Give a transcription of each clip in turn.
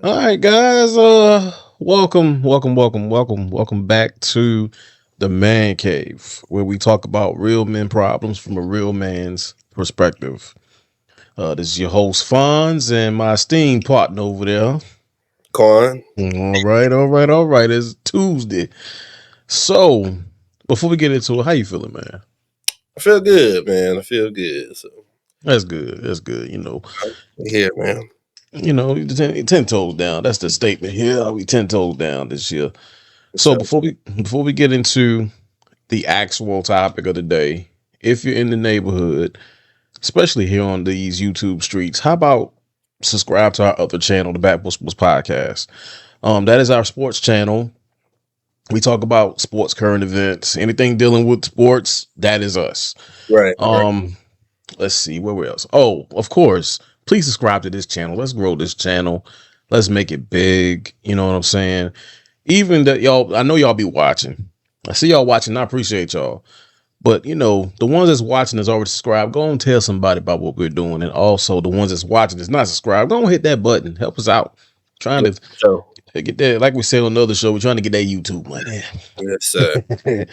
All right, guys. Welcome back to the Man Cave, where we talk about real men problems from a real man's perspective. This is your host, Fonz, and my esteemed partner over there. Corn. All right. It's Tuesday. So, before we get into it, how you feeling, man? I feel good, man. I feel good. So That's good. That's good. here, man. Ten toes down. That's the statement here. We 10 toes down this year. So So before we get into the actual topic of the day, if you're in the neighborhood, especially here on these YouTube streets, how about subscribe to our other channel, the Bad Whispers Podcast? That is our sports channel. We talk about sports, current events, anything dealing with sports. That is us. right. Um, let's see where else. Oh, of course. Please subscribe to this channel. Let's grow this channel. Let's make it big. You know what I'm saying? Even that y'all, I know y'all be watching. I see y'all watching. I appreciate y'all. But the ones that's watching is already subscribed. Go and tell somebody about what we're doing. And also the ones that's watching that's not subscribed. Go and hit that button. Help us out. Trying So to get that, like we said on another show, we're trying to get that YouTube money. yes, sir.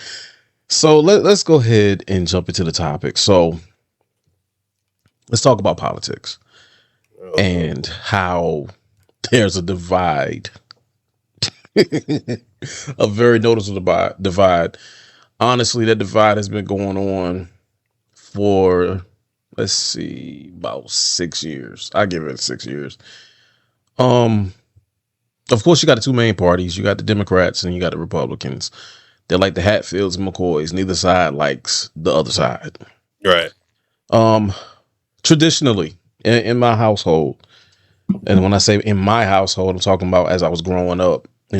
So let's go ahead and jump into the topic. So let's talk about politics Uh, and how there's a divide, a very noticeable divide. Honestly, that divide has been going on for, let's see, about 6 years. I give it 6 years. Um, of course, you got the two main parties. You got the Democrats and you got the Republicans. They're like the Hatfields and McCoys. Neither side likes the other side. right. Um, Traditionally, in my household, and when I say in my household, I'm talking about as I was growing up. We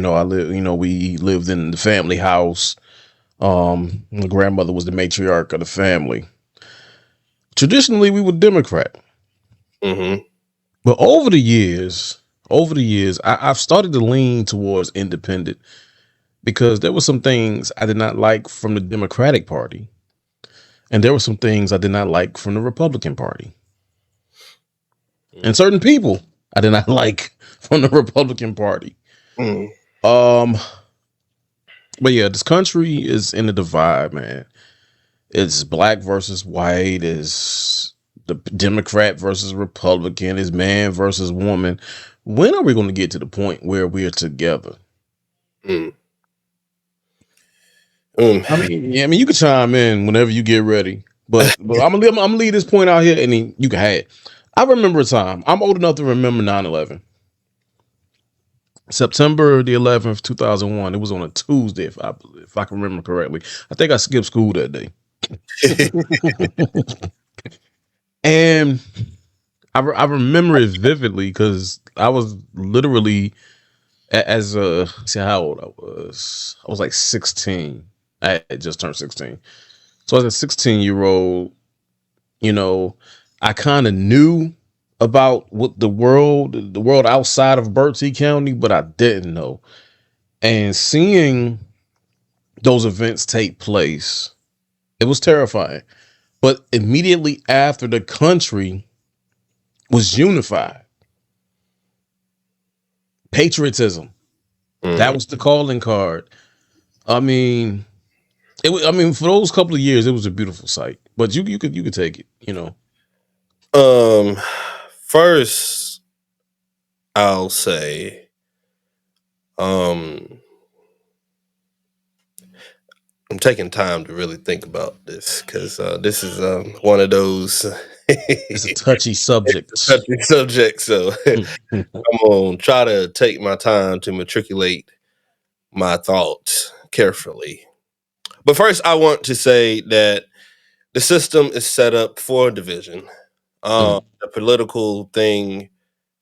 lived in the family house. My grandmother was the matriarch of the family. Traditionally, we were Democrat, Mm-hmm. but over the years, I've started to lean towards independent because there were some things I did not like from the Democratic Party, and there were some things I did not like from the Republican Party, and certain people I did not like from the Republican Party. Mm-hmm. Um, but yeah, this country is in a divide, man. It's black versus white, is the Democrat versus Republican, is man versus woman. When are we going to get to the point where we're together? Mm. Mm. I mean, you can chime in whenever you get ready, but I'm gonna leave this point out here, and then you can have it. I remember a time. I'm old enough to remember 9/11, September the 11th, 2001. It was on a Tuesday, if I can remember correctly. I think I skipped school that day, and I remember it vividly because I was literally as a see how old I was. I was like 16. I had just turned 16. So as a 16-year-old, you know, I kind of knew about what the world outside of Berkeley County, but I didn't know. And seeing those events take place, it was terrifying. But immediately after, the country was unified. Patriotism. That Mm. was the calling card. I mean, I mean, for those couple of years, it was a beautiful sight. But you could take it. Um. First, I'll say, um, I'm taking time to really think about this because this is one of those It's a touchy subject. touchy subjects. So I'm gonna try to take my time to matriculate my thoughts carefully. But first, I want to say that the system is set up for division. Mm, The political thing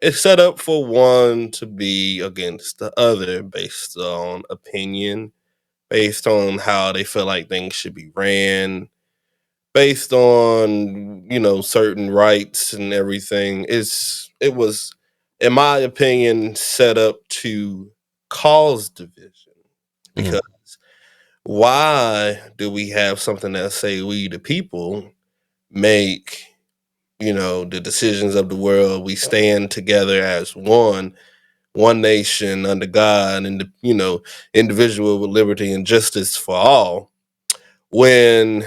is set up for one to be against the other based on opinion, based on how they feel like things should be ran, based on certain rights and everything. It was, in my opinion, set up to cause division mm, because why do we have something that say we the people make the decisions of the world, we stand together as one, one nation under God and individual with liberty and justice for all. When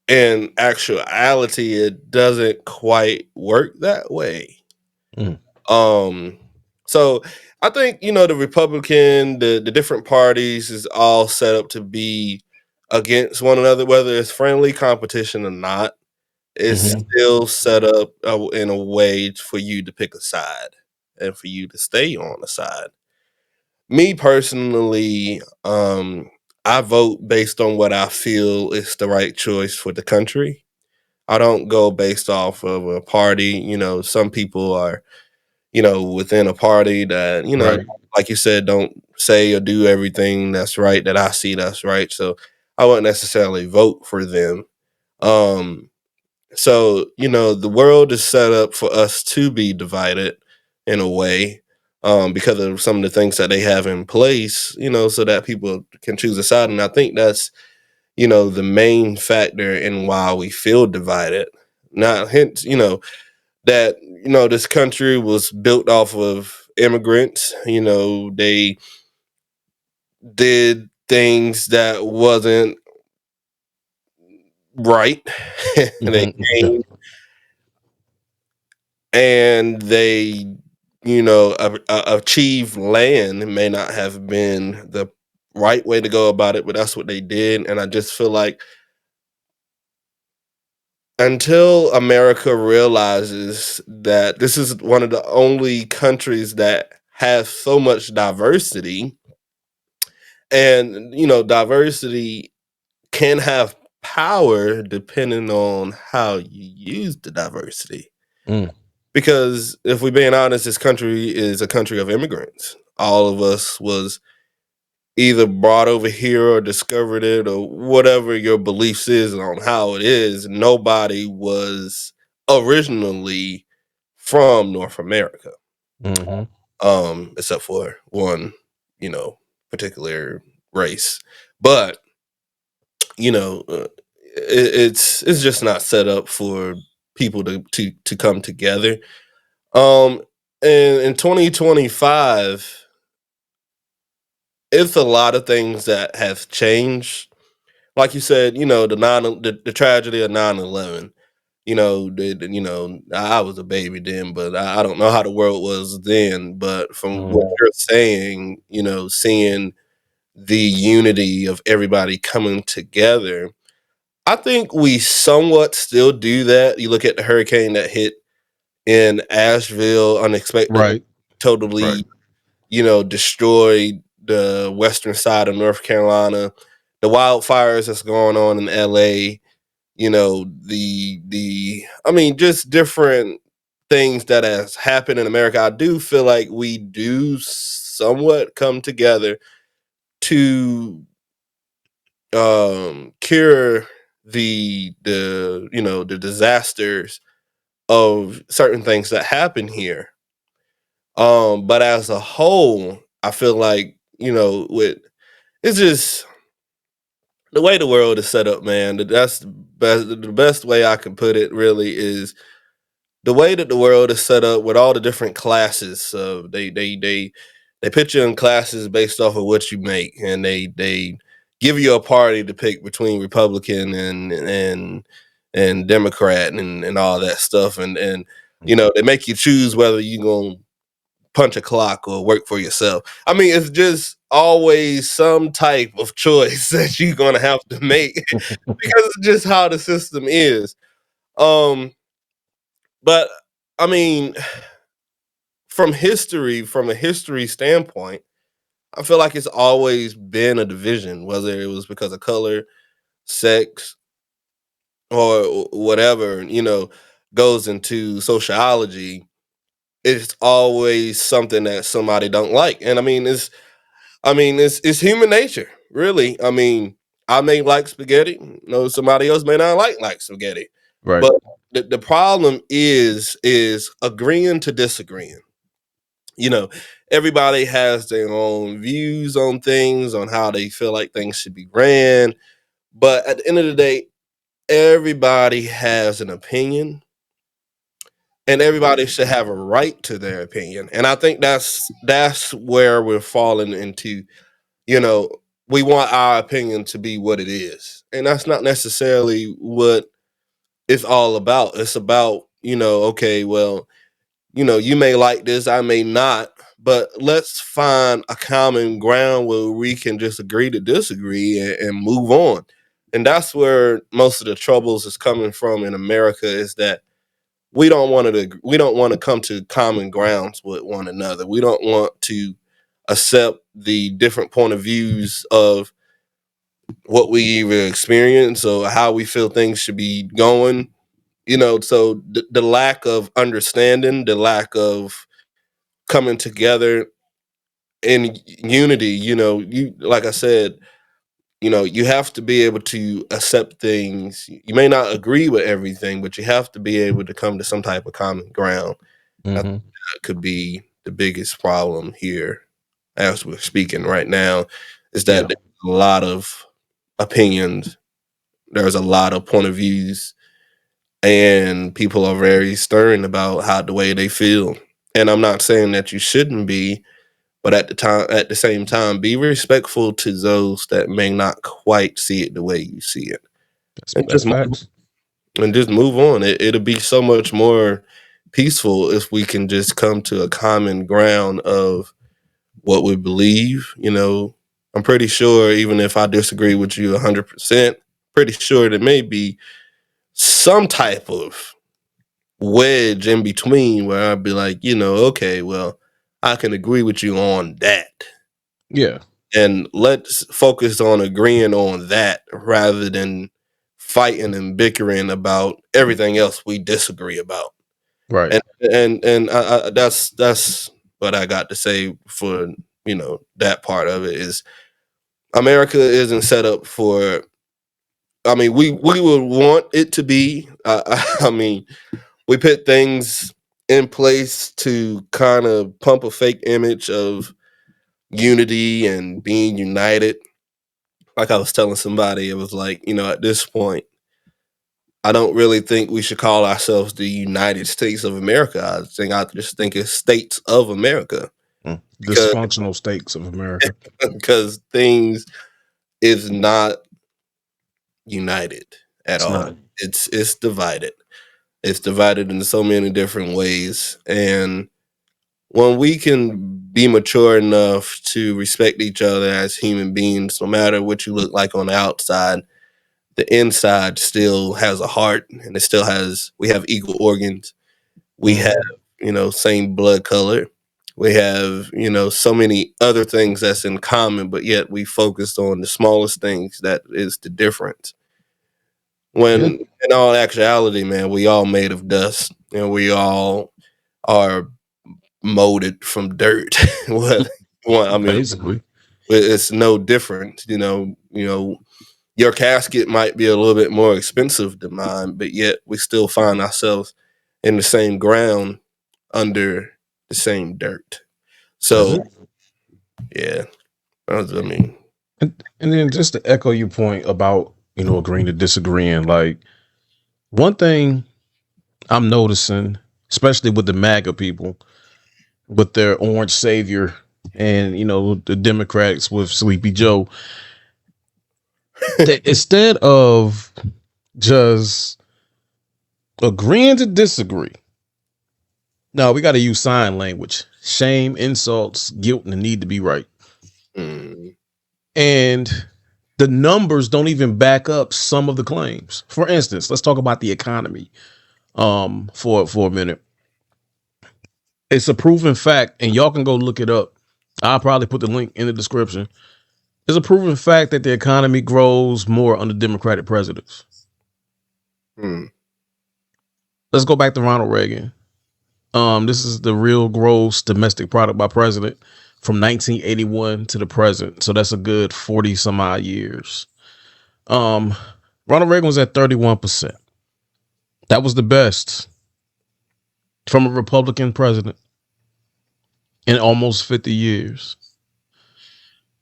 in actuality, it doesn't quite work that way. Mm, Um, so I think the Republican, the different parties is all set up to be against one another, whether it's friendly competition or not. It's mhm, still set up in a way for you to pick a side and for you to stay on the side. Me personally, I vote based on what I feel is the right choice for the country. I don't go based off of a party. Some people are, within a party that, right. like you said, don't say or do everything that's right that I see that's right. So I wouldn't necessarily vote for them. Um, so, the world is set up for us to be divided in a way, because of some of the things that they have in place, so that people can choose a side. And I think that's, the main factor in why we feel divided. Not hence, that, this country was built off of immigrants. They did things that wasn't right. They Mhm, came and they achieve land. It may not have been the right way to go about it, but that's what they did. And I just feel like until America realizes that this is one of the only countries that has so much diversity, and diversity can have power depending on how you use the diversity. mm, Because if we're being honest, this country is a country of immigrants. All of us was either brought over here or discovered it or whatever your beliefs is on how it is. Nobody was originally from North America, mhm, except for one, you know, particular race. But it's just not set up for people to come together. Um, and in 2025, it's a lot of things that have changed. Like you said, the tragedy of 9/11. I was a baby then, but I don't know how the world was then. But from what mhm, you're saying, seeing the unity of everybody coming together, I think we somewhat still do that. You look at the hurricane that hit in Asheville unexpectedly, right, right. totally, destroyed the western side of North Carolina. The wildfires that's going on in LA, the I mean, just different things that has happened in America. I do feel like we do somewhat come together to cure the disasters of certain things that happen here. But as a whole, I feel like, with it's just the way the world is set up, man. That's the best way I can put it really is the way that the world is set up with all the different classes. So they put you in classes based off of what you make, and they give you a party to pick between Republican and Democrat and all that stuff, and they make you choose whether you gonna punch a clock or work for yourself. I mean, it's just always some type of choice that you're gonna have to make because it's just how the system is. Um, but I mean, from a history standpoint, I feel like it's always been a division, whether it was because of color, sex, or whatever, goes into sociology. It's always something that somebody don't like. And it's human nature, really. I mean, I may like spaghetti. Somebody else may not like spaghetti. Right. But the problem is agreeing to disagreeing. You know, everybody has their own views on things, on how they feel like things should be ran. But at the end of the day, everybody has an opinion. and everybody should have a right to their opinion. And I think that's where we're falling into, you know, we want our opinion to be what it is. And that's not necessarily what it's all about. It's about, okay, well, you may like this, I may not, but let's find a common ground where we can just agree to disagree and move on. And that's where most of the troubles is coming from in America, is that we don't want to come to common grounds with one another. We don't want to accept the different point of views of what we either experience or how we feel things should be going. So the lack of understanding, the lack of coming together in unity, you like I said, you have to be able to accept things. You may not agree with everything, but you have to be able to come to some type of common ground. I think Hmm. that could be the biggest problem here as we're speaking right now, is that Yeah, there's a lot of opinions, there's a lot of point of views, and people are very stern about how the way they feel. And I'm not saying that you shouldn't be, but at the same time, be respectful to those that may not quite see it the way you see it, and that's facts. just move on. It'll be so much more peaceful if we can just come to a common ground of what we believe. I'm pretty sure, even if I disagree with you 100%, pretty sure there may be some type of wedge in between where I'd be like, okay, well, I can agree with you on that. Yeah, And let's focus on agreeing on that rather than fighting and bickering about everything else we disagree about. right. And that's what I got to say for that part of it. Is America isn't set up for. I mean, we would want it to be. I mean, we put things in place to kind of pump a fake image of unity and being united. Like I was telling somebody, it was like, at this point, I don't really think we should call ourselves the United States of America. I just think it's states of America, Mm. because Dysfunctional states of America. because things is not united at It's all. not. It's divided. It's divided in so many different ways. And when we can be mature enough to respect each other as human beings, no matter what you look like on the outside, the inside still has a heart, and we have equal organs. We have, Hmm. same blood color. We have, so many other things that's in common, but yet we focused on the smallest things that is the difference. Yeah, When in all actuality, man, we all made of dust, and we all are molded from dirt. Well, I mean, basically. it's no different. Your casket might be a little bit more expensive than mine, but yet we still find ourselves in the same ground under the same dirt. That's So it. yeah, I mean, And then just to echo your point about agreeing to disagreeing, like one thing I'm noticing, especially with the MAGA people, with their orange savior, and the Democrats with Sleepy Joe, that instead of just agreeing to disagree, no, we got to use sign language, shame, insults, guilt, and the need to be right. mm, And the numbers don't even back up some of the claims. For instance, let's talk about the economy for a minute. It's a proven fact, and y'all can go look it up. I'll probably put the link in the description. It's a proven fact that the economy grows more under Democratic presidents. mm, Let's go back to Ronald Reagan. This is the real gross domestic product by president from 1981 to the present. So that's a good 40 some odd years. Um, Ronald Reagan was at 31%. That was the best from a Republican president in almost 50 years.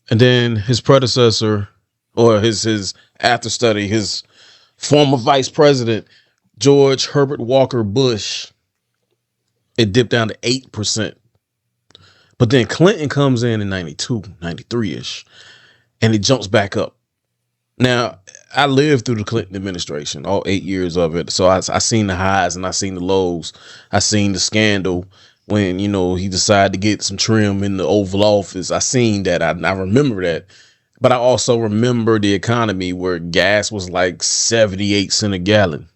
And then his predecessor, or his after study, his former vice president, George Herbert Walker Bush, It dipped down to 8%. But then Clinton comes in 92, 93 ish, and it jumps back up. Now, I lived through the Clinton administration, all 8 years of it. So I seen the highs and I seen the lows. I seen the scandal when, he decided to get some trim in the Oval Office. I seen that. I remember that. But I also remember the economy where gas was like 78 cents a gallon,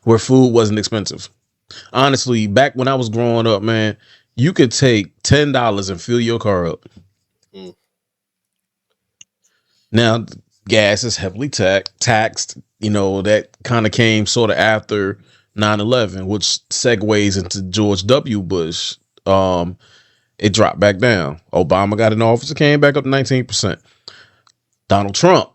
where food wasn't expensive. Honestly, back when I was growing up, man, you could take $10 and fill your car up. Mm. Now, gas is heavily taxed. That kind of came sort of after 9/11, which segues into George W. Bush. It dropped back down. Obama got in office, it came back up to 19%. Donald Trump,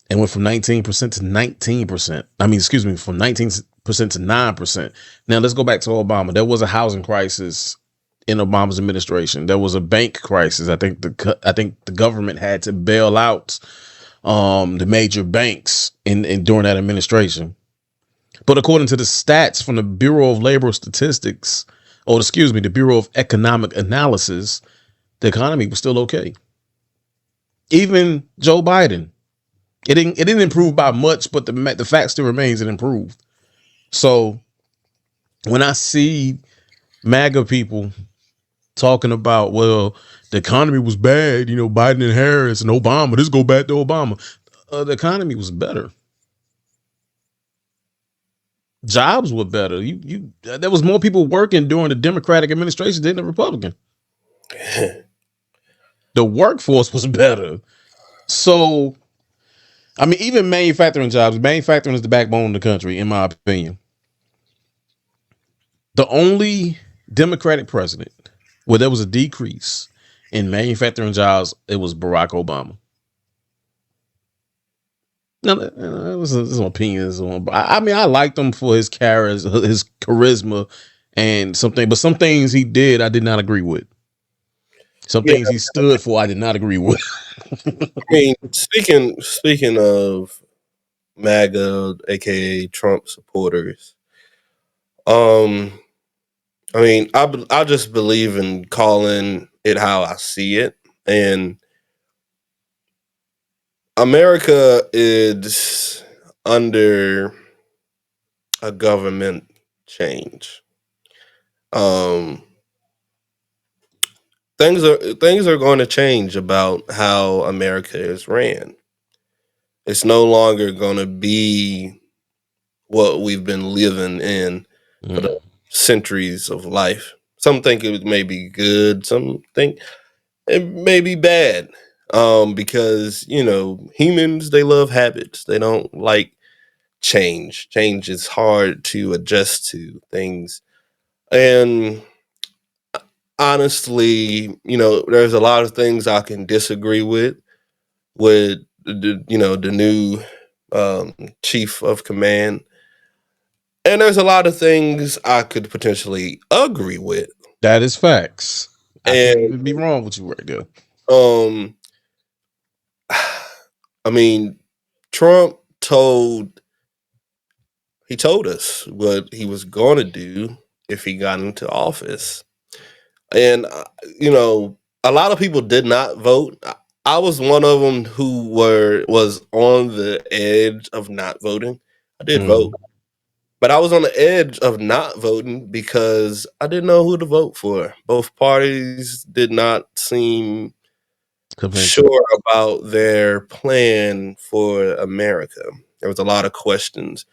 it went from 19% to 19%. I mean, excuse me, from 19% to 9%. Now, let's go back to Obama. There was a housing crisis in Obama's administration. There was a bank crisis. I think the government had to bail out the major banks in during that administration. But according to the stats from the Bureau of Labor Statistics, or excuse me, the Bureau of Economic Analysis, the economy was still okay. Even Joe Biden, it didn't improve by much, but the fact still remains it improved. So when I see MAGA people talking about, well, the economy was bad, Biden and Harris and Obama, this go back to Obama. The economy was better. Jobs were better. There was more people working during the Democratic administration than the Republican. The workforce was better. So, I mean, even manufacturing jobs, manufacturing is the backbone of the country, in my opinion. The only Democratic president where there was a decrease in manufacturing jobs, it was Barack Obama. Now, this is an opinion. I mean, I liked him for his charisma, and something, but some things he did, I did not agree with. Some Yeah, things he stood for, I did not agree with. I mean, speaking of MAGA, aka Trump supporters, um, I mean, I just believe in calling it how I see it, and America is under a government change. Um, things are going to change about how America is ran. It's no longer going to be what we've been living in for Mm. the centuries of life. Some think it may be good. Some think it may be bad. Because humans, they love habits. They don't like change. Change is hard to adjust to things. And honestly, there's a lot of things I can disagree with the new um, chief of command, and there's a lot of things I could potentially agree with. That is facts. I can't And even be wrong with you right there. um, I mean, Trump told us what he was going to do if he got into office. And a lot of people did not vote. I was one of them who was on the edge of not voting. I did vote, Mm. but I was on the edge of not voting because I didn't know who to vote for. Both parties did not seem Convincing. sure about their plan for America. There was a lot of questions.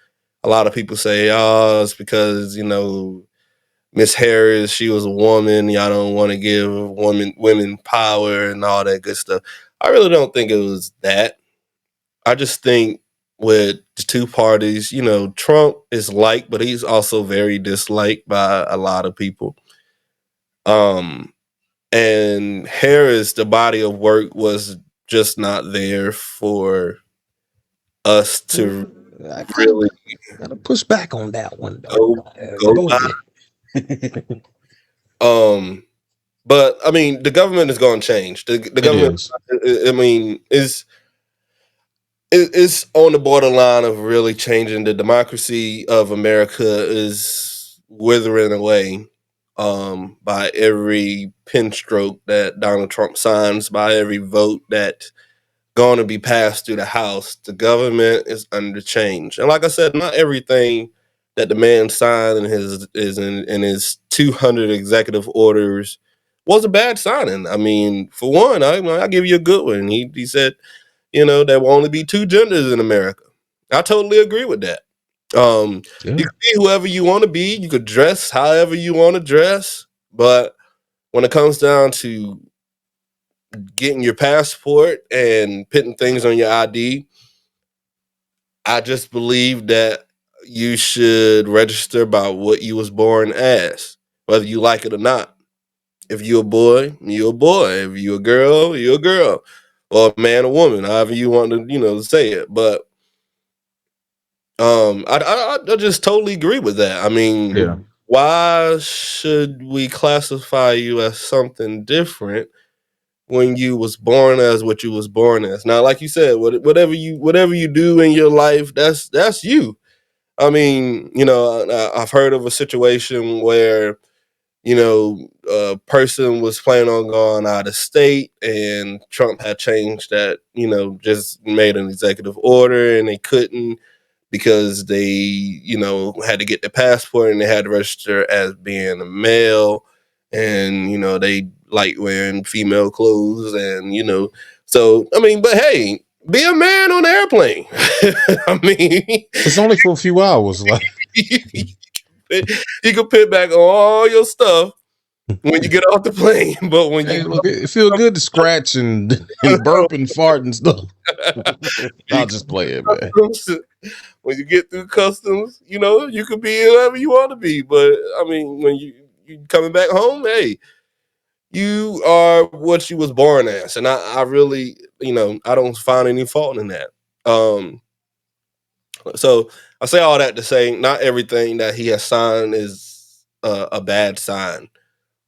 A lot of people say, "Oh, it's because Miss Harris, she was a woman. Y'all don't want to give women power and all that good stuff." I really don't think it was that. I just think with the two parties, Trump is liked, but he's also very disliked by a lot of people. Um, and Harris, the body of work was just not there for us to I really gotta push back on that one though. go go Go by. ahead. Um, but I mean, the government is going to change. The It government, is. I mean, is on the borderline of really changing. The democracy of America is withering away by every pen stroke that Donald Trump signs, by every vote that going to be passed through the House. The government is under change, and like I said, not everything that the man signed in his 200 executive orders was a bad signing. I mean, for one, I give you a good one. He said, there will only be two genders in America. I totally agree with that. You Yeah. can be whoever you want to be. You could dress however you want to dress, but when it comes down to getting your passport and putting things on your ID, I just believe that you should register by what you was born as, whether you like it or not. If you're a boy, you're a boy. If you're a girl, you're a girl, or a man or woman, however you want to, say it. But I just totally agree with that. I mean, Yeah. why should we classify you as something different when you was born as what you was born as? Now, like you said, whatever you do in your life, that's you. I mean, I've heard of a situation where a person was planning on going out of state, and Trump had changed that. Just made an executive order, and they couldn't because they had to get their passport and they had to register as being a male, and they like wearing female clothes, and so I mean, but hey, be a man on the airplane. I mean, It's only for a few hours. Like, you, you can put back on all your stuff when you get off the plane, but when hey, you look, it feel good to scratch and and burp and fart and stuff. I'll just play it, man. when you get through customs, you could be whoever you want to be. But I mean, when you coming back home, hey, you are what you was born as, and I really, I don't find any fault in that. Um, so I say all that to say, not everything that he has signed is a bad sign.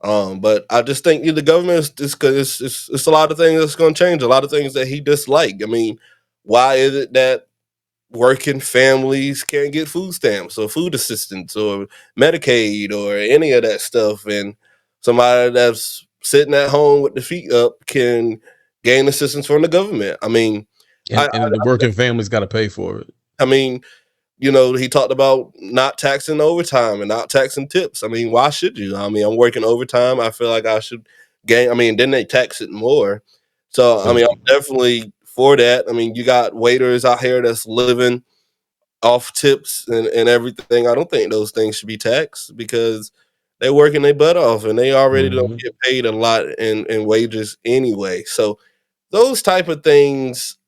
But I just think the government is because it's a lot of things that's going to change, a lot of things that he disliked. I mean, why is it that working families can't get food stamps or food assistance or Medicaid or any of that stuff, and somebody that's sitting at home with the feet up can gain assistance from the government? I mean, I, And the working family's got to pay for it. I mean, he talked about not taxing overtime and not taxing tips. I mean, why should you? I mean, I'm working overtime. I feel like I should gain. I mean, then they tax it more. So, I So, mean, I'm definitely for that. I mean, you got waiters out here that's living off tips and everything. I don't think those things should be taxed because they're working their butt off and they already don't mhm. get paid a lot in wages anyway. So, those type of things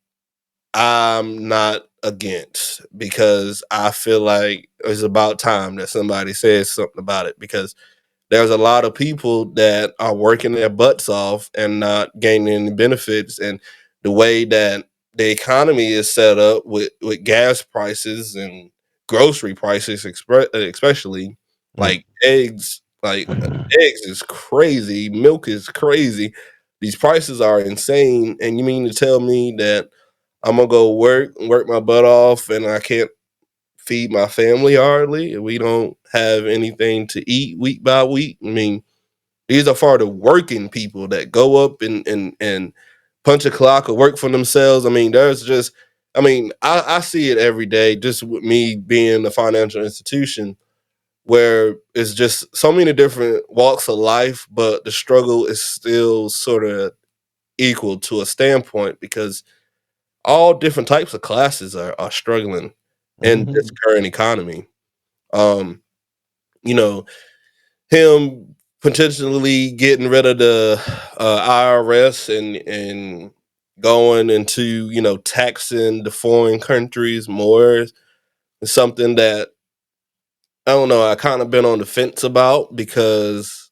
I'm not against because I feel like it's about time that somebody says something about it because there's a lot of people that are working their butts off and not gaining any benefits. And the way that the economy is set up with gas prices and grocery prices, especially Mm. like eggs, eggs is crazy, milk is crazy. These prices are insane. And you mean to tell me that I'm gonna go work my butt off, and I can't feed my family hardly? We don't have anything to eat week by week. I mean, these are for the working people that go up and punch a clock or work for themselves. I mean, I see it every day just with me being a financial institution where it's just so many different walks of life, but the struggle is still sort of equal to a standpoint because all different types of classes are struggling in this Mhm. current economy. Um, you know, him potentially getting rid of the IRS and going into taxing the foreign countries more is something that I don't know. I kind of been on the fence about because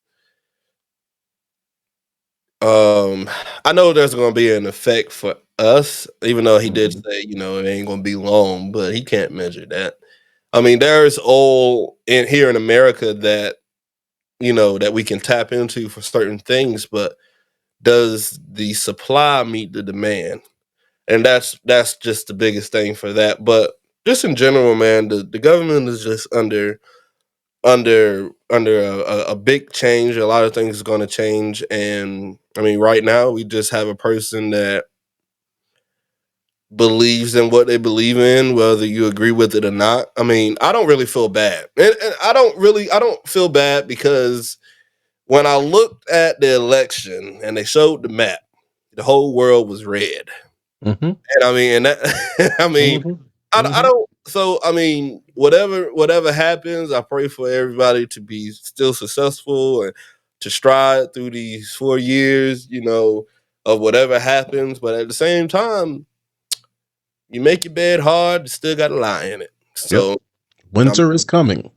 um, I know there's going to be an effect for us, even though he did Mhm. say it ain't going to be long, but he can't measure that. I mean, there's oil in here in America that we can tap into for certain things, but does the supply meet the demand? And that's just the biggest thing for that. But just in general, man, the government is just under under a big change. A lot of things are going to change, and I mean, right now we just have a person that believes in what they believe in, whether you agree with it or not. I mean, I don't really feel bad, and I don't feel bad because when I looked at the election and they showed the map, the whole world was red. Mm-hmm. And I mean, and that, I mean, Mm-hmm. I Mm-hmm. don't. So I mean, whatever happens, I pray for everybody to be still successful and to stride through these 4 years, of whatever happens. But at the same time, you make your bed hard, you still got to lie in it. Yep. So um, Winter is coming.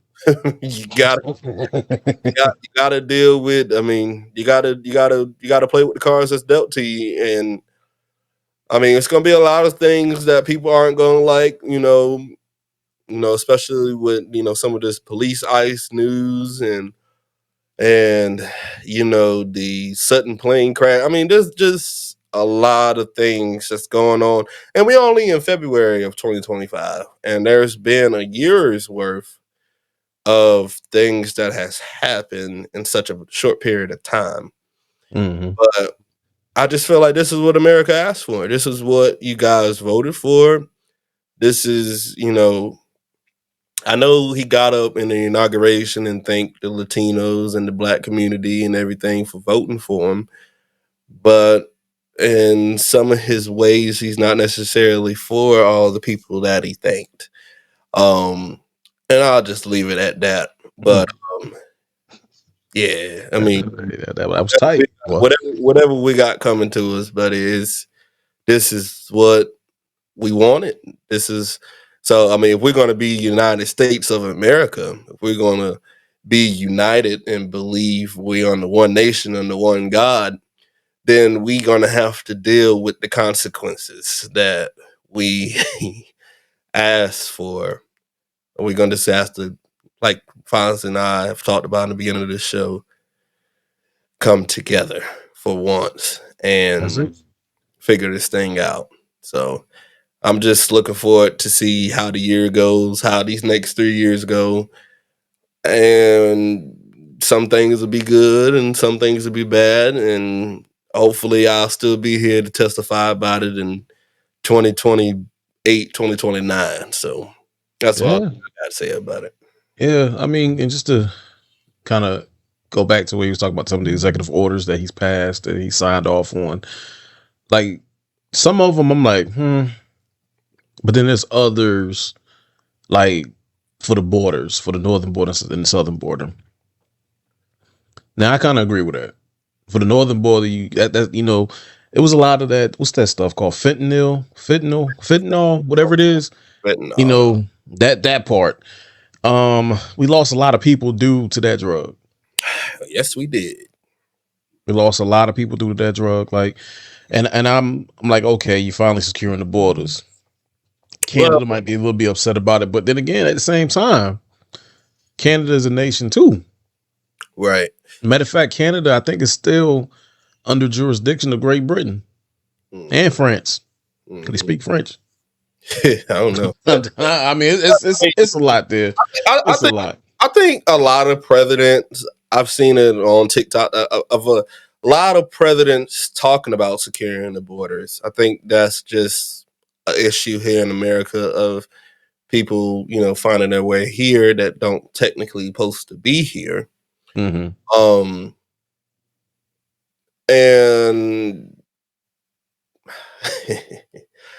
you got to deal with. I mean, you gotta play with the cards that's dealt to you, and I mean, it's gonna be a lot of things that people aren't gonna like. Especially with some of this police ice news and the Sutton plane crash. I mean, there's just a lot of things that's going on, and we only in February of 2025, and there's been a year's worth of things that has happened in such a short period of time. Mm-hmm. But I just feel like this is what America asked for. This is what you guys voted for. This is, I know he got up in the inauguration and thanked the Latinos and the black community and everything for voting for him. But in some of his ways, he's not necessarily for all the people that he thanked. Um, and I'll just leave it at that. But um, yeah, I mean, That was tight. Well, whatever we got coming to us, buddy, is this is what we wanted. This is so. I mean, if we're going to be United States of America, if we're going to be united and believe we are the one nation and the one God, then we're going to have to deal with the consequences that we ask for. We're going to just have to, like Fonz and I have talked about in the beginning of this show, come together for once that's and it. figure this thing out. So I'm just looking forward to see how the year goes, how these next 3 years go, and some things will be good and some things will be bad, and hopefully I'll still be here to testify about it in 2028, 2029. So that's all I Yeah. got to say about it. Yeah. I mean, and just to kind of go back to where he was talking about some of the executive orders that he's passed and he signed off on. Like some of them, I'm like, but then there's others like for the borders, for the northern border and the southern border. Now I kind of agree with that. For the northern border, it was a lot of that. What's that stuff called? Fentanyl, whatever it is. But You no, know that part. We lost a lot of people due to that drug. yes, we did. We lost a lot of people due to that drug. Like, and I'm like, okay, you finally securing the borders. Well, Canada might be a little bit upset about it, but then again, at the same time, Canada is a nation too. right. Matter of fact, Canada, I think, is still under jurisdiction of Great Britain and Mhm, France. Can they mhm. speak French? I don't know. I mean, it's a lot there. I It's a think lot. I think a lot of presidents. I've seen it on TikTok of a lot of presidents talking about securing the borders. I think that's just an issue here in America of people, finding their way here that don't technically supposed to be here. Hmm. Um, and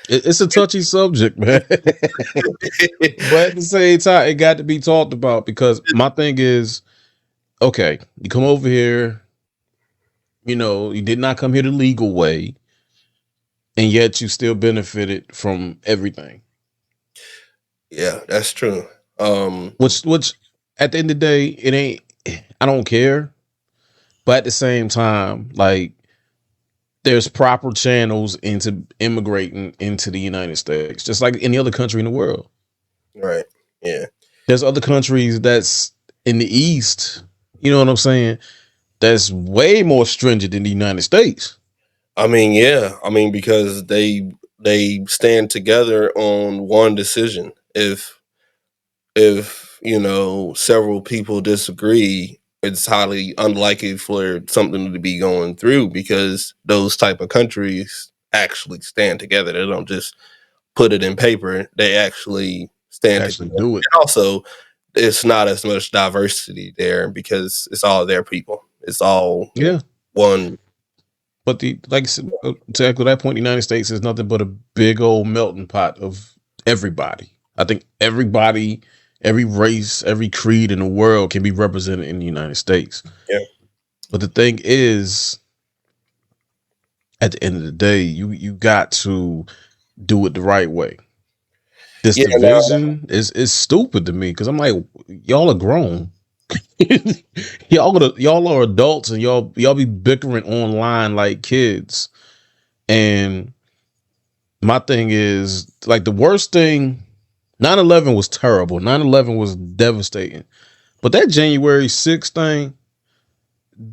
It's a touchy subject, man. But at the same time, it got to be talked about because my thing is, okay, you come over here, you did not come here the legal way, and yet you still benefited from everything. yeah, that's true. Um, Which, at the end of the day, it ain't. I don't care, but at the same time, like there's proper channels into immigrating into the United States, just like any other country in the world. right. Yeah. There's other countries that's in the East. You know what I'm saying? That's way more stringent than the United States. I mean, yeah. I mean, because they stand together on one decision. If several people disagree, it's highly unlikely for something to be going through because those type of countries actually stand together. They don't just put it in paper. They actually stand together. Actually do it. And also, it's not as much diversity there because it's all their people. It's all Yeah. one. But the like to echo that point, the United States is nothing but a big old melting pot of everybody. I think everybody, every race, every creed in the world can be represented in the United States. Yeah, But the thing is, at the end of the day, you got to do it the right way. This yeah. No, division is stupid to me because I'm like, y'all are grown. Y'all are adults and y'all be bickering online like kids. And my thing is like the worst thing 9/11 was terrible. 9/11 was devastating. But that January 6th thing,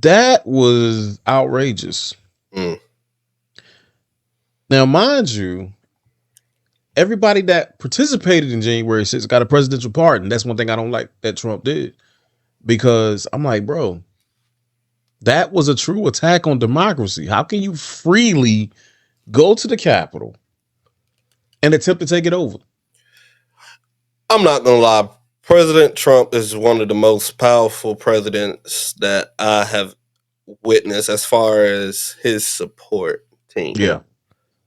that was outrageous. mm, Now, mind you, everybody that participated in January 6th got a presidential pardon. That's one thing I don't like that Trump did. Because I'm like, bro, that was a true attack on democracy. How can you freely go to the Capitol and attempt to take it over? I'm not gonna lie. President Trump is one of the most powerful presidents that I have witnessed as far as his support team. Yeah.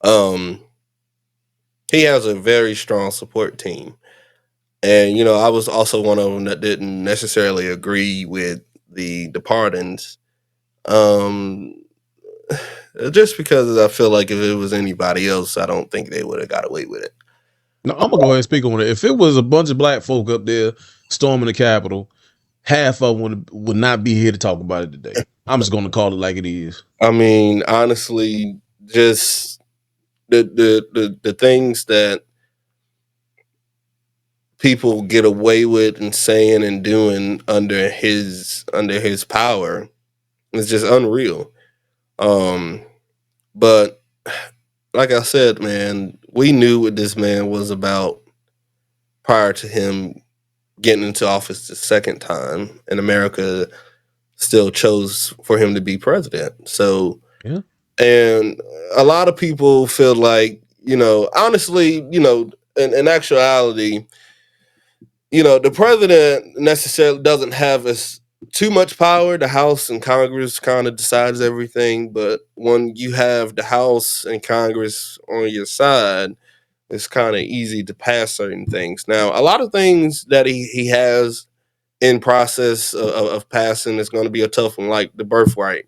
Um, he has a very strong support team. And I was also one of them that didn't necessarily agree with the pardons. Um, just because I feel like if it was anybody else, I don't think they would have got away with it. Now I'm gonna go ahead and speak on it. If it was a bunch of black folk up there storming the Capitol, half of them would not be here to talk about it today. I'm just gonna call it like it is. I mean, honestly, just the things that people get away with and saying and doing under his power is just unreal. Um, but like I said, man, we knew what this man was about prior to him getting into office the second time, and America still chose for him to be president. So, Yeah. and a lot of people feel like, honestly, in actuality, the president necessarily doesn't have as too much power. The House and Congress kind of decides everything, but when you have the House and Congress on your side, it's kind of easy to pass certain things. Now, a lot of things that he has in process of passing is going to be a tough one, like the birthright.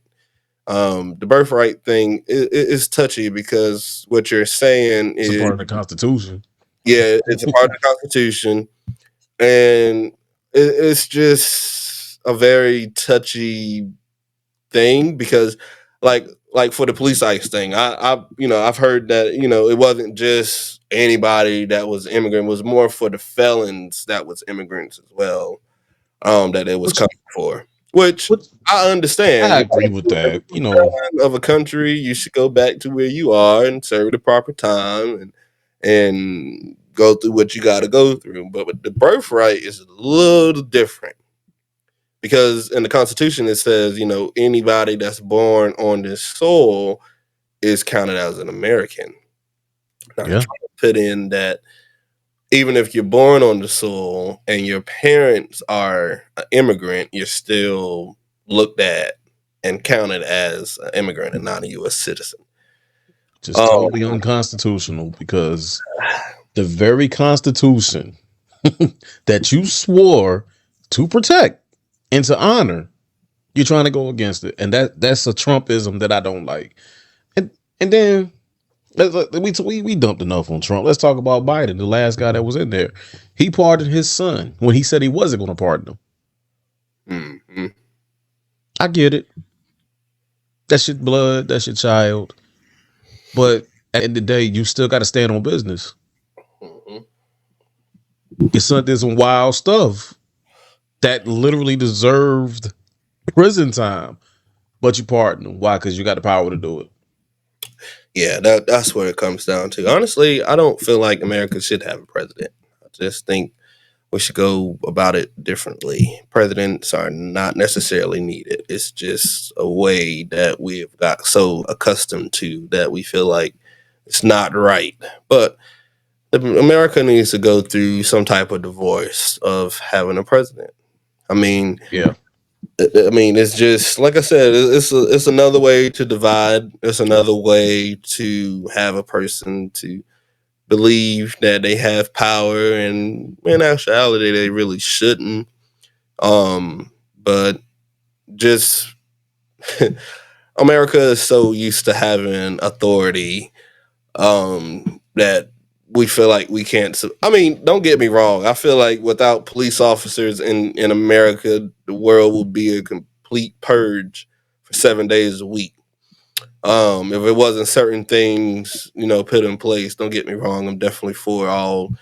The birthright thing is touchy because what you're saying It's a is, part of the Constitution. yeah, it's a part of the Constitution, and it's just a very touchy thing because, like for the police ice thing, I've heard that it wasn't just anybody that was immigrant; it was more for the felons that was immigrants as well. That it was Which coming for, which which I understand. I If agree with you're that. a felon of a country, you should go back to where you are and serve the proper time and go through what you got to go through. But the birthright is a little different because in the Constitution it says anybody that's born on this soil is counted as an American. Now Yeah. Trump put in that even if you're born on the soil and your parents are an immigrant, you're still looked at and counted as an immigrant and not a U.S. citizen. Just Um, totally unconstitutional because the very Constitution that you swore to protect and to honor, you're trying to go against it, and that's a Trumpism that I don't like. And then we dumped enough on Trump. Let's talk about Biden, the last guy that was in there. He pardoned his son when he said he wasn't going to pardon him. mhm, I get it. That's your blood. That's your child. But at the end of the day, you still got to stand on business. mhm. Your son did some wild stuff that literally deserved prison time, but you pardon him. Why? Because you got the power to do it. Yeah, that's what it comes down to. Honestly, I don't feel like America should have a president. I just think we should go about it differently. Presidents are not necessarily needed. It's just a way that we've got so accustomed to that we feel like it's not right. But America needs to go through some type of divorce of having a president. I mean, Yeah. it's just like I said. It's another way to divide. It's another way to have a person to believe that they have power, and in actuality, they really shouldn't. But just America is so used to having authority that we feel like we can't. I mean, don't get me wrong. I feel like without police officers in America, the world would be a complete purge for 7 days a week. If it wasn't certain things, put in place, don't get me wrong, I'm definitely for all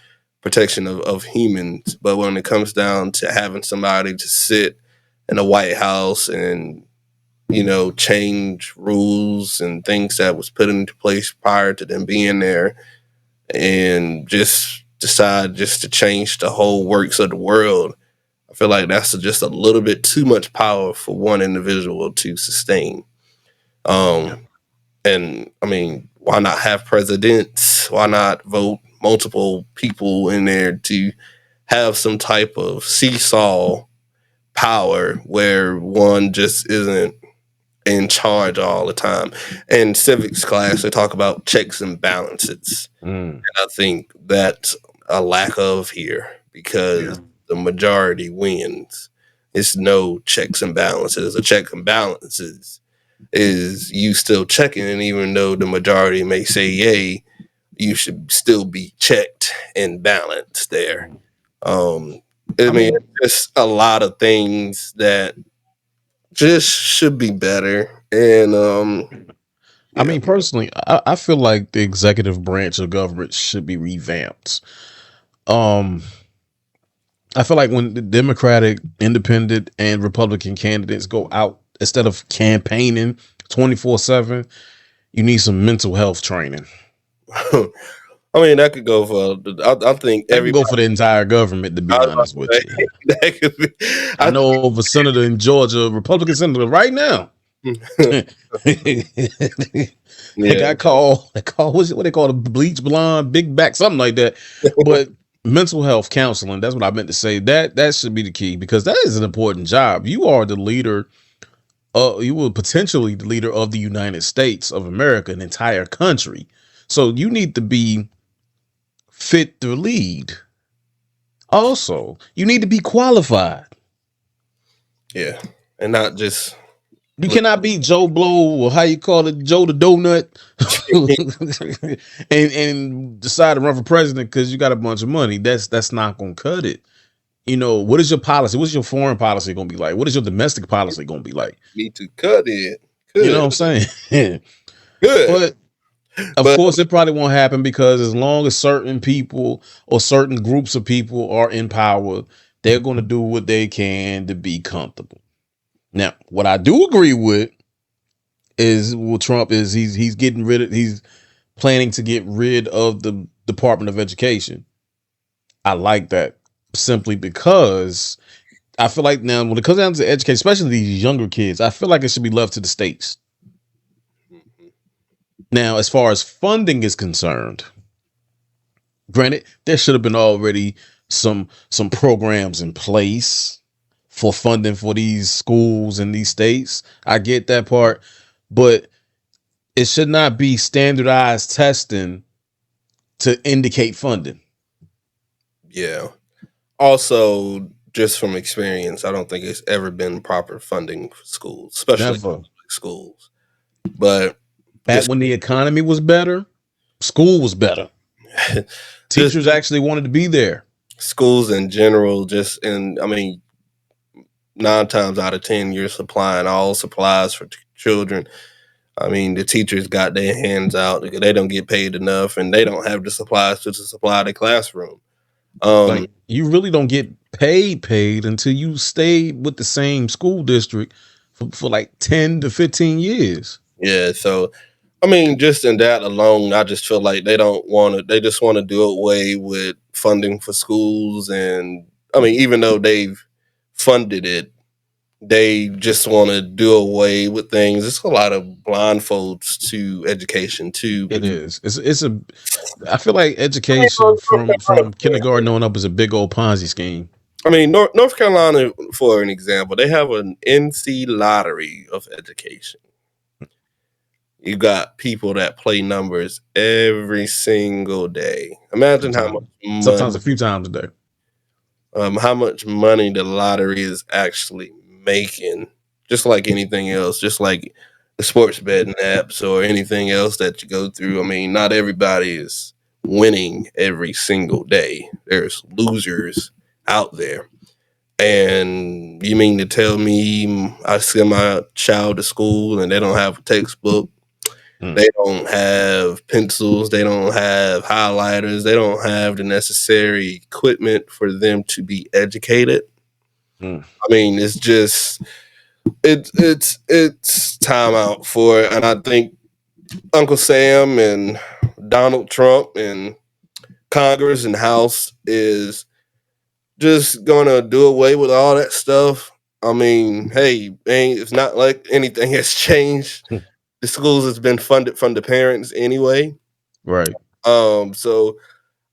protection of humans. But when it comes down to having somebody to sit in the White House and, change rules and things that was put into place prior to them being there and just decide just to change the whole works of the world, I feel like that's just a little bit too much power for one individual to sustain. Yeah. Um, and I mean, why not have presidents? Why not vote multiple people in there to have some type of seesaw power where one just isn't in charge all the time? In civics class, they talk about checks and balances. Mm. And I think that's a lack of here Yeah. because the majority wins. It's no checks and balances. A check and balances is you still checking, and even though the majority may say yay, you should still be checked and balanced there. Mm. Um, I I mean, mean, it's just a lot of things that just should be better. And I yeah, mean, personally, I feel like the executive branch of government should be revamped. Um, I feel like when the Democratic, Independent, and Republican candidates go out instead of campaigning 24/7, you need some mental health training. I mean that could go for. I think That can everybody. go for the entire government, to be I was about honest with to you. say, that could be. I I know of a senator in Georgia, a Republican senator, right now. think, They yeah, got called. They called what they call a bleach blonde, big back, something like that. But mental health counseling. That's what I meant to say. That should be the key because that is an important job. You are the leader. You were potentially the leader of the United States of America, an entire country. So you need to be fit to lead. Also, you need to be qualified. yeah, and not just. You cannot be Joe Blow or how you call it, Joe the Donut, and decide to run for president because you got a bunch of money. That's not gonna cut it. What is your policy? What's your foreign policy gonna be like? What is your domestic policy gonna be like? Need to cut it. You know Good, what I'm saying? good, But of but course, it probably won't happen because as long as certain people or certain groups of people are in power, they're going to do what they can to be comfortable. Now, what I do agree with is what Trump is he's getting rid of he's planning to get rid of the Department of Education. I like that simply because I feel like now when it comes down to education, especially these younger kids, I feel like it should be left to the states. Now, as far as funding is concerned, granted, there should have been already some programs in place for funding for these schools in these states. I get that part, but it should not be standardized testing to indicate funding. yeah. Also, just from experience, I don't think it's ever been proper funding for schools, especially Never. public schools. But Back just, when the economy was better, school was better. just Teachers actually wanted to be there. schools in general, just in, I mean, 9 times out of 10, you're supplying all supplies for children. I mean, the teachers got their hands out because they don't get paid enough, and they don't have the supplies to supply the classroom. Um, Like you really don't get paid until you stay with the same school district for like 10 to 15 years. yeah, so I mean, just in that alone, I just feel like they don't want to. They just want to do away with funding for schools and I mean, even though they've funded it, they just want to do away with things. It's a lot of blindfolds to education too. It Because is. It's a. I feel like education from kindergarten on up is a big old Ponzi scheme. I mean, North Carolina, for an example, they have an NC lottery of education. You got people that play numbers every single day. Imagine Sometimes, sometimes a few times a day. how much money the lottery is actually making. Just like anything else, just like the sports betting apps or anything else that you go through. I mean, not everybody is winning every single day. There's losers out there. And you mean to tell me I send my child to school and they don't have a textbook, Mm, they don't have pencils, they don't have highlighters, they don't have the necessary equipment for them to be educated? mm, I mean, it's just it's time out for it. And I think Uncle Sam and Donald Trump and Congress and House is just gonna do away with all that stuff. I mean, hey, it's not like anything has changed. mm. The schools has been funded from the parents anyway. Right. So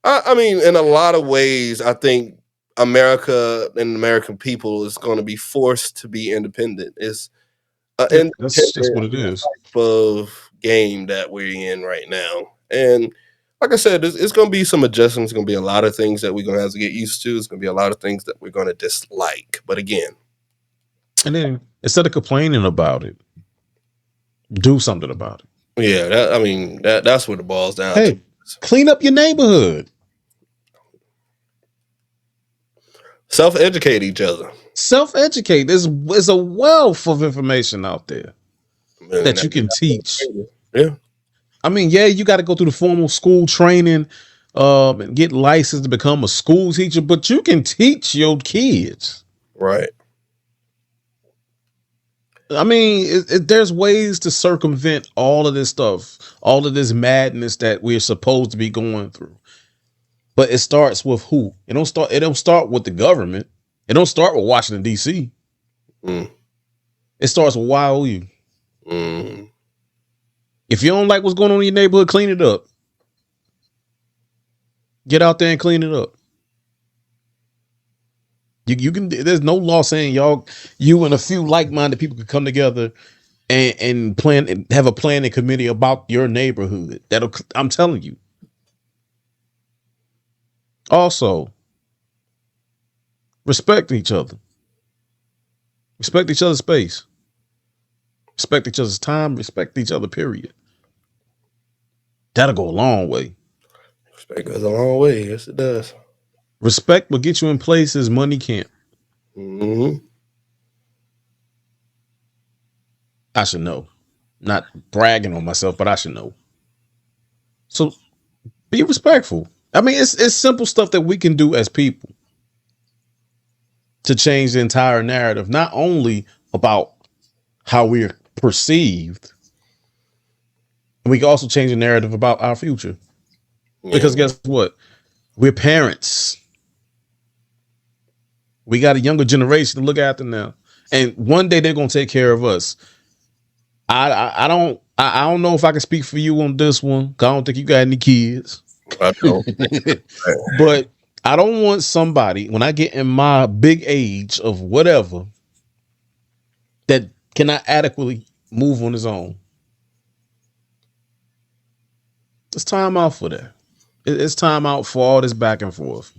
I mean, in a lot of ways, I think America and American people is going to be forced to be independent. It's an Yeah, that's just independent what it is. type of game that we're in right now. And like I said, it's going to be some adjustments. It's going to be a lot of things that we're going to have to get used to. It's going to be a lot of things that we're going to dislike. But again, And then instead of complaining about it, do something about it. yeah, I mean that's what it boils down to. Hey, clean up your neighborhood. Self educate each other. Self educate. There's a wealth of information out there And that you can teach. yeah, I mean, yeah, you got to go through the formal school training, and get licensed to become a school teacher, but you can teach your kids. right. I mean, there's ways to circumvent all of this stuff, all of this madness that we're supposed to be going through. But it starts with who? It don't start with the government. It don't start with Washington D.C. Mm, It starts with YOU. mm, If you don't like what's going on in your neighborhood, clean it up. Get out there and clean it up. You can. There's no law saying you and a few like-minded people can come together and plan and have a planning committee about your neighborhood. I'm telling you. Also, respect each other. Respect each other's space. Respect each other's time. Respect each other. Period. That'll go a long way. respect goes a long way. Yes, it does. Respect will get you in places money can't. Hmm. I should know. Not bragging on myself, but I should know. So be respectful. I mean, it's simple stuff that we can do as people to change the entire narrative, not only about how we're perceived, we can also change the narrative about our future. Yeah, Because guess what? We're parents. We got a younger generation to look after now, and one day they're gonna take care of us. I don't know if I can speak for you on this one. 'Cause I don't think you got any kids, I know. but I don't want somebody when I get in my big age of whatever that cannot adequately move on his own. It's time out for that. It's time out for all this back and forth.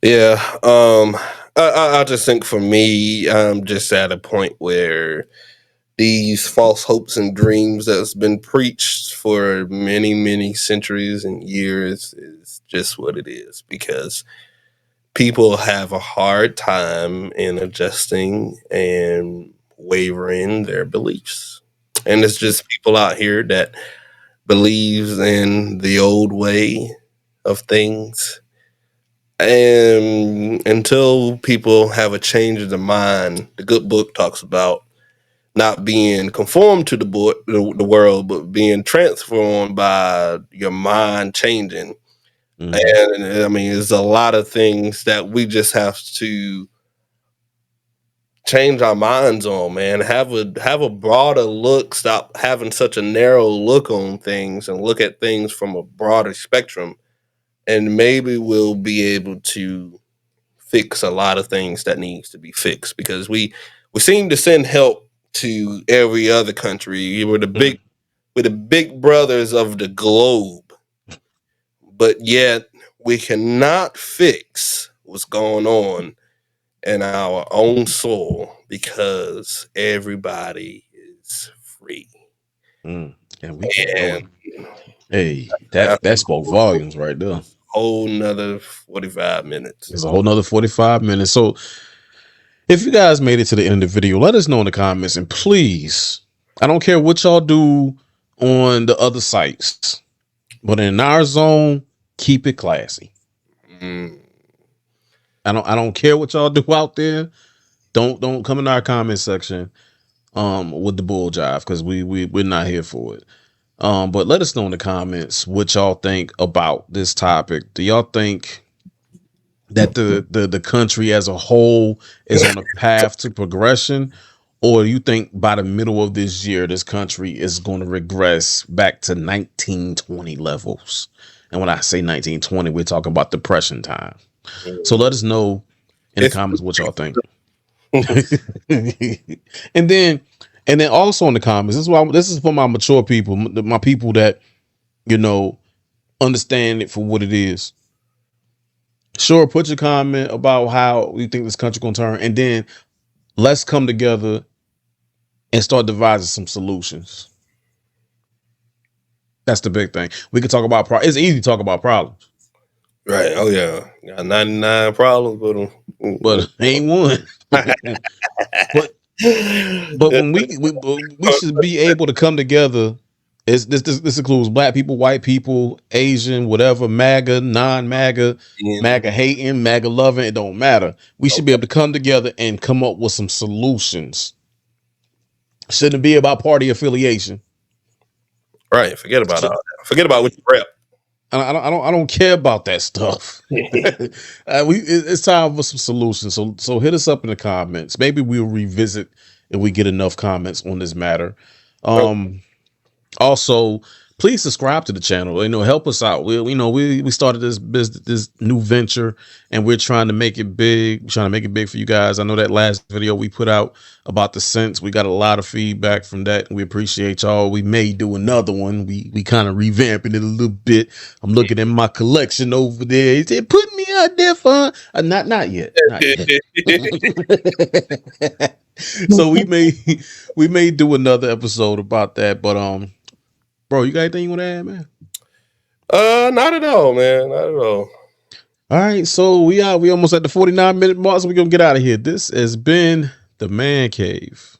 Yeah. I just think for me, I'm just at a point where these false hopes and dreams that's been preached for many, many centuries and years is just what it is because people have a hard time in adjusting and wavering their beliefs. And it's just people out here that believes in the old way of things. And until people have a change of the mind, the good book talks about not being conformed to the world, but being transformed by your mind changing. Mm-hmm. And I mean, there's a lot of things that we just have to change our minds on, man. Have a broader look. Stop having such a narrow look on things and look at things from a broader spectrum. And maybe we'll be able to fix a lot of things that needs to be fixed because we seem to send help to every other country. We're the big brothers of the globe, but yet we cannot fix what's going on in our own soul because everybody is free. Mm. And we can't go And in. Hey, that's that spoke volumes right there. a whole nother 45 minutes. It's a whole nother 45 minutes. So if you guys made it to the end of the video, let us know in the comments. And please, I don't care what y'all do on the other sites, but in our zone, keep it classy. Mm. I don't care what y'all do out there. Don't come in our comment section with the bull jive because we're not here for it. But let us know in the comments what y'all think about this topic. Do y'all think that the country as a whole is on a path to progression, or do you think by the middle of this year this country is going to regress back to 1920 levels? And when I say 1920, we're talking about depression time. So let us know in the It's comments what y'all think. and then also in the comments, this is for my mature people, my people that you know understand it for what it is. Sure, put your comment about how you think this country gonna turn, and then let's come together and start devising some solutions. That's the big thing. We can talk about it's easy to talk about problems, right. Oh yeah, got 99 problems with them. but ain't one. but when we should be able to come together. This includes black people, white people, Asian, whatever, MAGA, non-MAGA, MAGA hating, MAGA loving, it don't matter. We should be able to come together and come up with some solutions. Shouldn't be about party affiliation. Right. Forget about all that. Forget about what you rep. I don't care about that stuff. It's time for some solutions. So hit us up in the comments. Maybe we'll revisit if we get enough comments on this matter. Also, please subscribe to the channel. Help us out. We started this business, this new venture, and we're trying to make it big. We're trying to make it big for you guys. I know that last video we put out about the scents, we got a lot of feedback from that. We appreciate y'all. We may do another one. We kind of revamping it a little bit. I'm looking at my collection over there. He said, "Put me out there for not yet, not yet." So we may do another episode about that, but bro, you got anything you want to add, man? Not at all, man. Not at all. All right, so we almost at the 49-minute mark, so we're gonna get out of here. This has been the Man Cave.